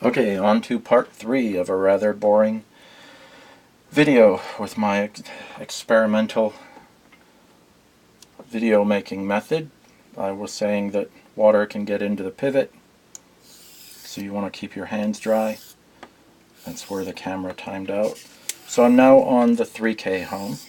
Okay, on to part 3 of a rather boring video with my experimental video making method. I was saying that water can get into the pivot, so you want to keep your hands dry. That's where the camera timed out. So I'm now on the 3K home.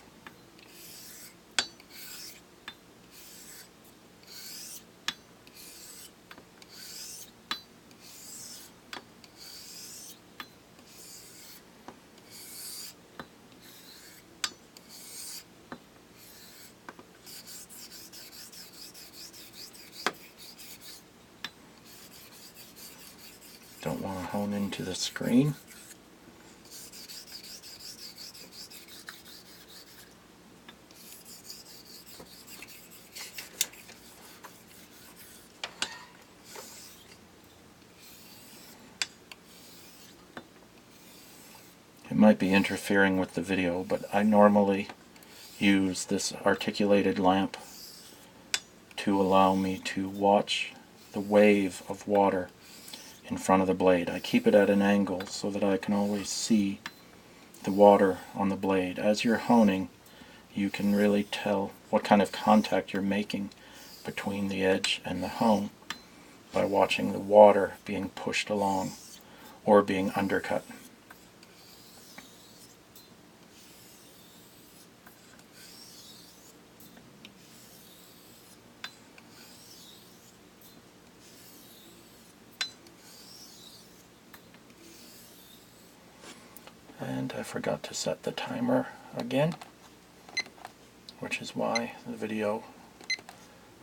Don't want to hone into the screen. It might be interfering with the video, but I normally use this articulated lamp to allow me to watch the wave of water in front of the blade. I keep it at an angle so that I can always see the water on the blade. As you're honing, you can really tell what kind of contact you're making between the edge and the hone by watching the water being pushed along or being undercut. And I forgot to set the timer again, which is why the video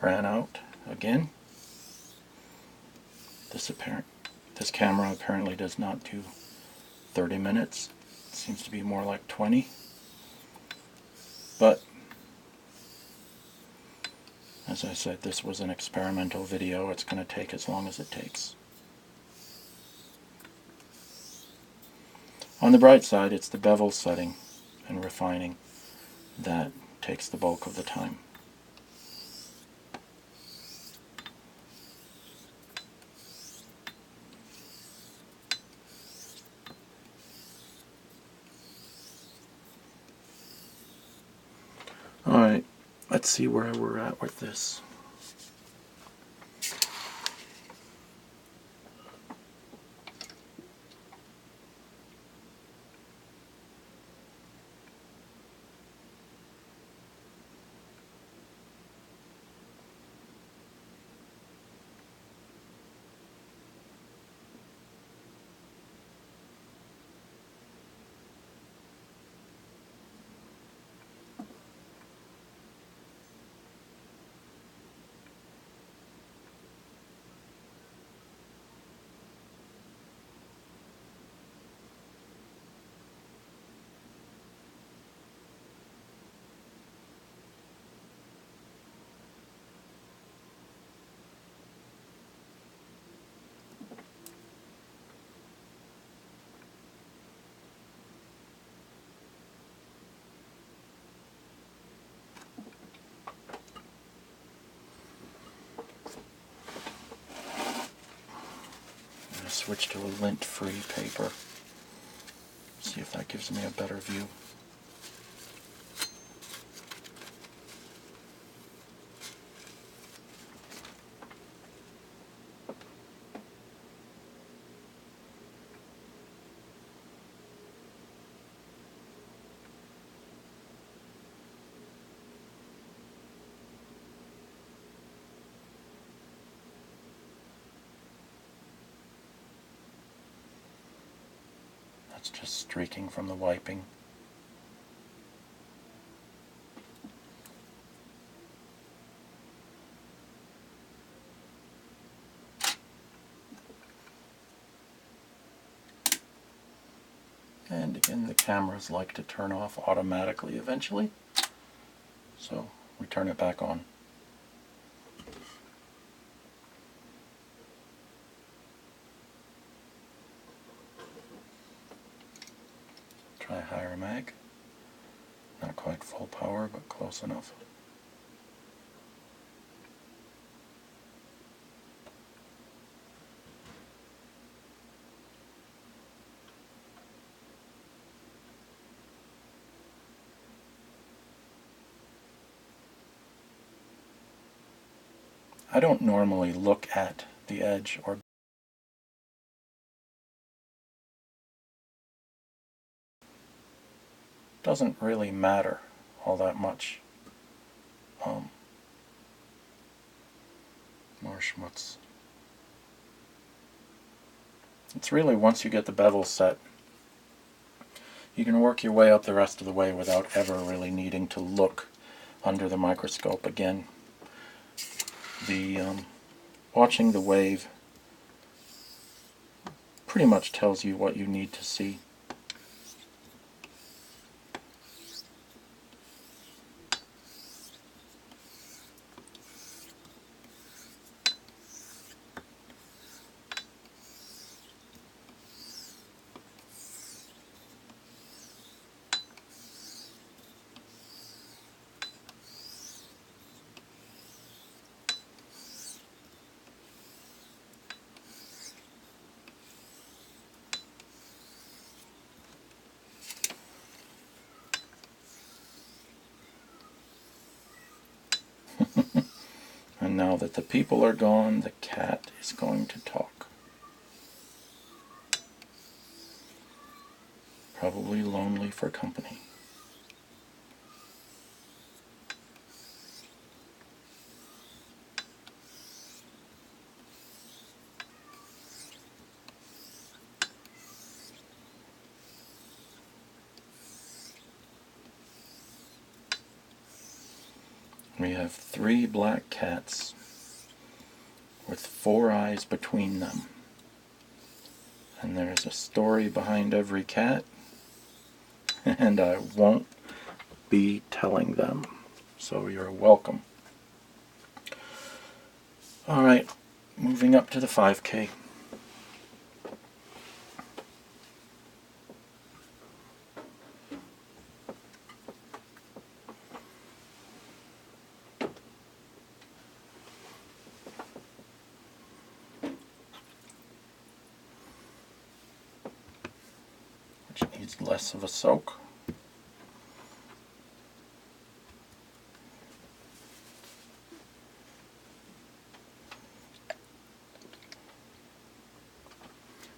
ran out again. This camera apparently does not do 30 minutes. It seems to be more like 20. But as I said, this was an experimental video. It's going to take as long as it takes. On the bright side, it's the bevel setting and refining that takes the bulk of the time. Alright, let's see where we're at with this. Switch to a lint-free paper. See if that gives me a better view. That's just streaking from the wiping. And again, the cameras like to turn off automatically eventually, so we turn it back on. Try higher mag. Not quite full power, but close enough. I don't normally look at the edge or doesn't really matter all that much. More schmutz. It's really, once you get the bevel set, you can work your way up the rest of the way without ever really needing to look under the microscope again. Watching the wave pretty much tells you what you need to see. And now that the people are gone, the cat is going to talk. Probably lonely for company. We have 3 black cats with 4 eyes between them. And there's a story behind every cat, and I won't be telling them. So you're welcome. Alright, moving up to the 5K. Which needs less of a soak.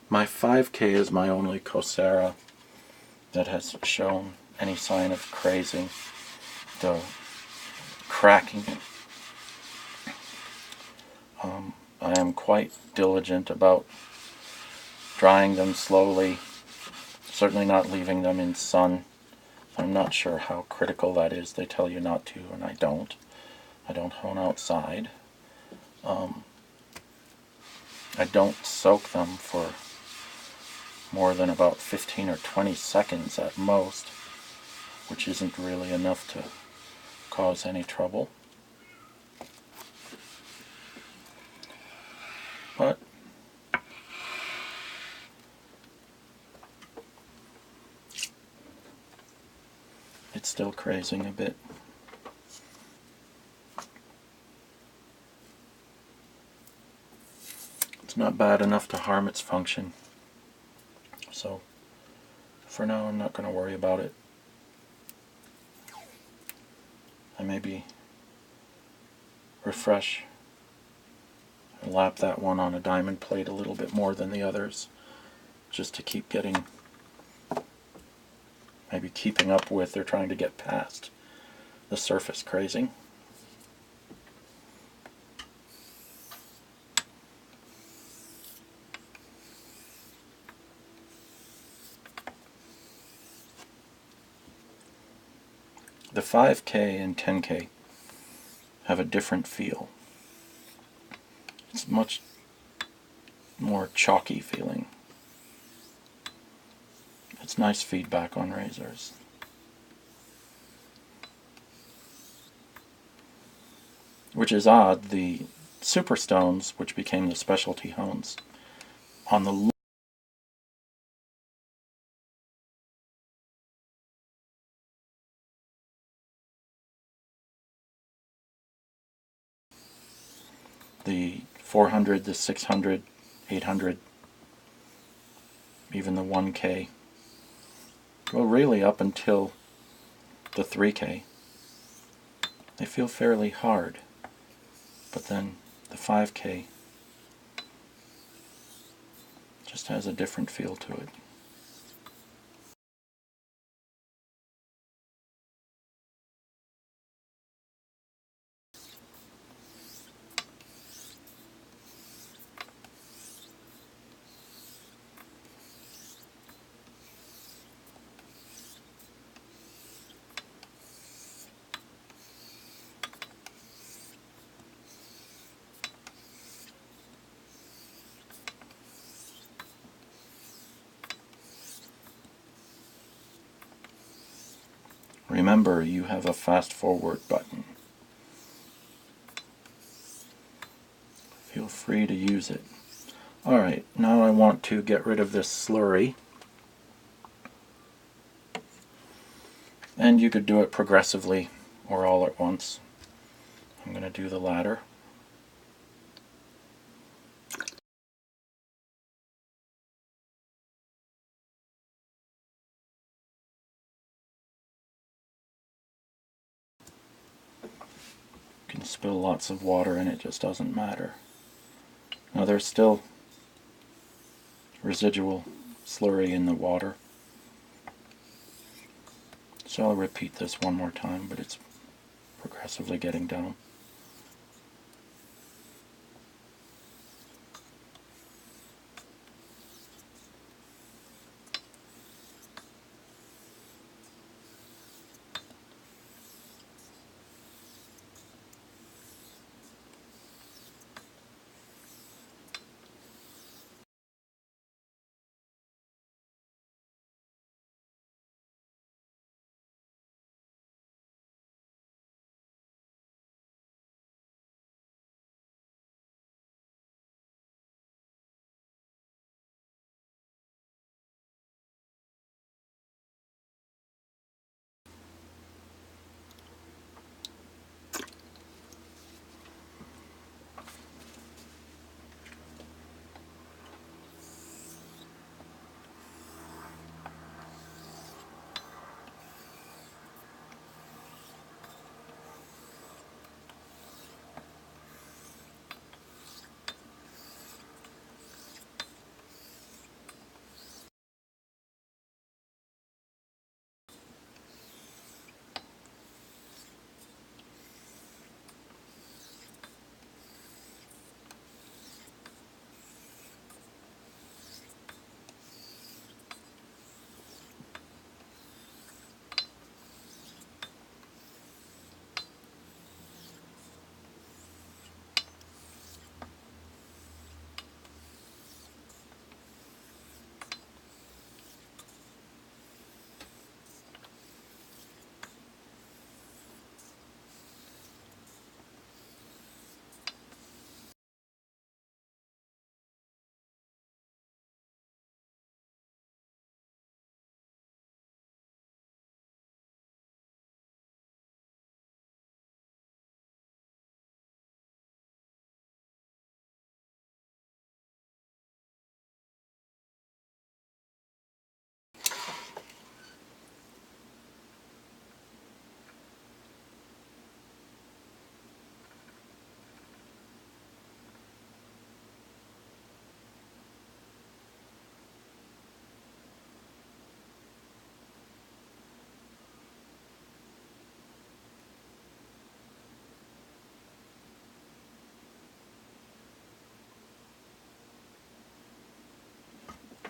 My 5K is my only Coursera that has shown any sign of crazing, the cracking. I am quite diligent about drying them slowly, certainly not leaving them in sun. I'm not sure how critical that is. They tell you not to, and I don't. I don't hone outside. I don't soak them for more than about 15 or 20 seconds at most, which isn't really enough to cause any trouble. But it's still crazing a bit. It's not bad enough to harm its function. So for now I'm not going to worry about it. I maybe refresh and lap that one on a diamond plate a little bit more than the others, just to keep getting, maybe keeping up with or trying to get past the surface crazing. The 5K and 10K have a different feel. It's much more chalky feeling. It's nice feedback on razors. Which is odd, the Superstones, which became the specialty hones, on the the 400, the 600, 800, even the 1K, well, really up until the 3K, they feel fairly hard. But then The 5K just has a different feel to it. Remember, you have a fast forward button. Feel free to use it. Alright, now I want to get rid of this slurry. And you could do it progressively or all at once. I'm going to do the latter. You can spill lots of water and it just doesn't matter. Now there's still residual slurry in the water. So I'll repeat this one more time, but it's progressively getting down.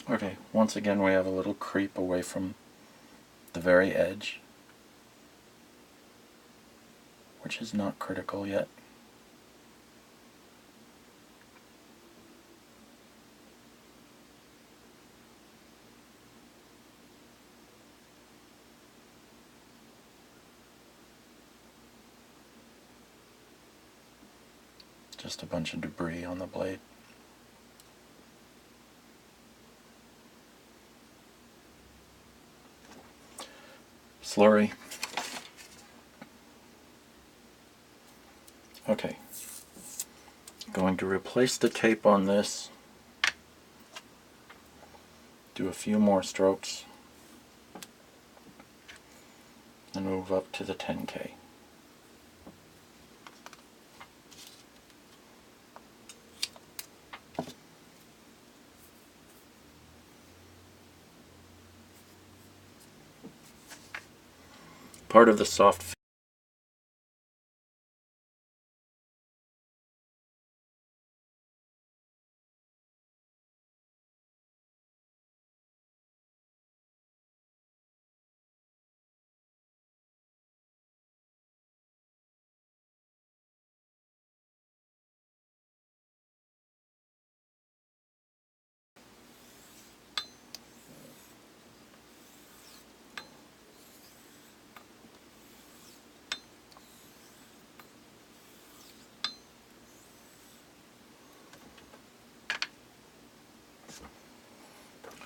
Okay, once again we have a little creep away from the very edge, which is not critical yet. Just a bunch of debris on the blade. Slurry. Okay. Going to replace the tape on this. Do a few more strokes. And move up to the 10K. part of the soft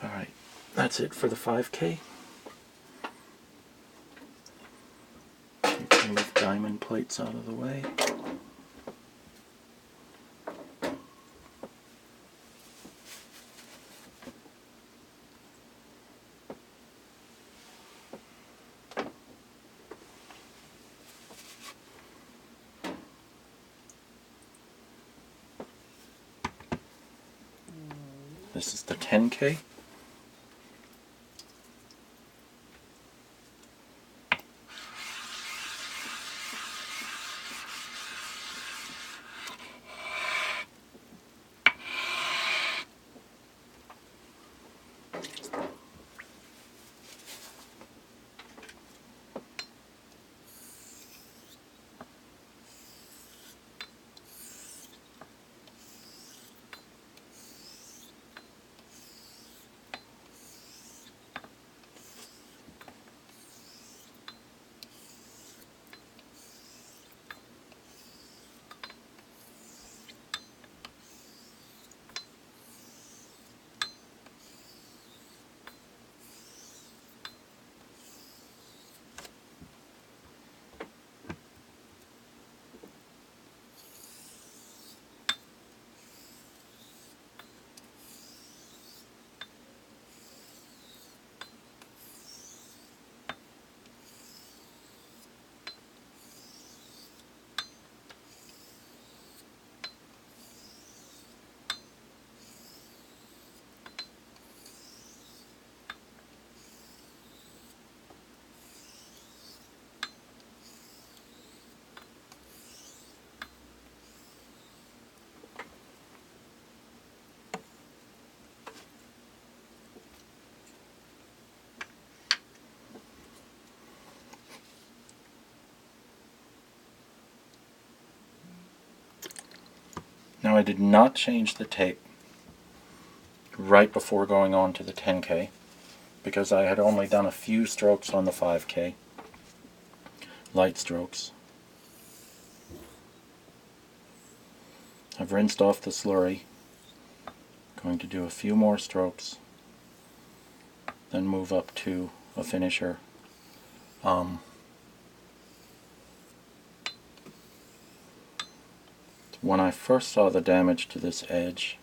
Alright, that's it for the 5K. You can move diamond plates out of the way. This is the 10K. Now I did not change the tape right before going on to the 10K because I had only done a few strokes on the 5K, light strokes. I've rinsed off the slurry, going to do a few more strokes, then move up to a finisher. When I first saw the damage to this edge,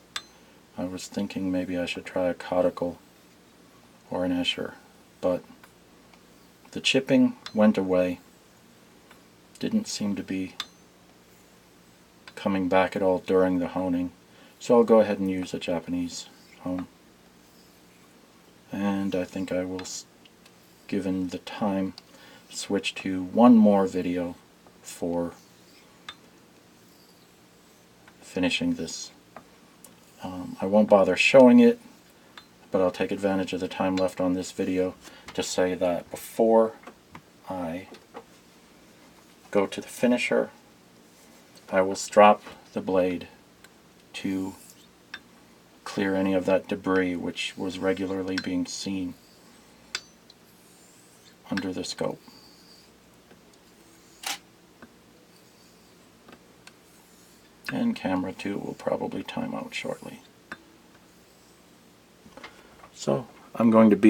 I was thinking maybe I should try a caudicle or an Escher, but the chipping went away, didn't seem to be coming back at all during the honing, so I'll go ahead and use a Japanese hone. And I think I will, given the time, switch to one more video for finishing this. I won't bother showing it, but I'll take advantage of the time left on this video to say that before I go to the finisher, I will strop the blade to clear any of that debris which was regularly being seen under the scope. And camera 2 will probably time out shortly. So I'm going to beat it.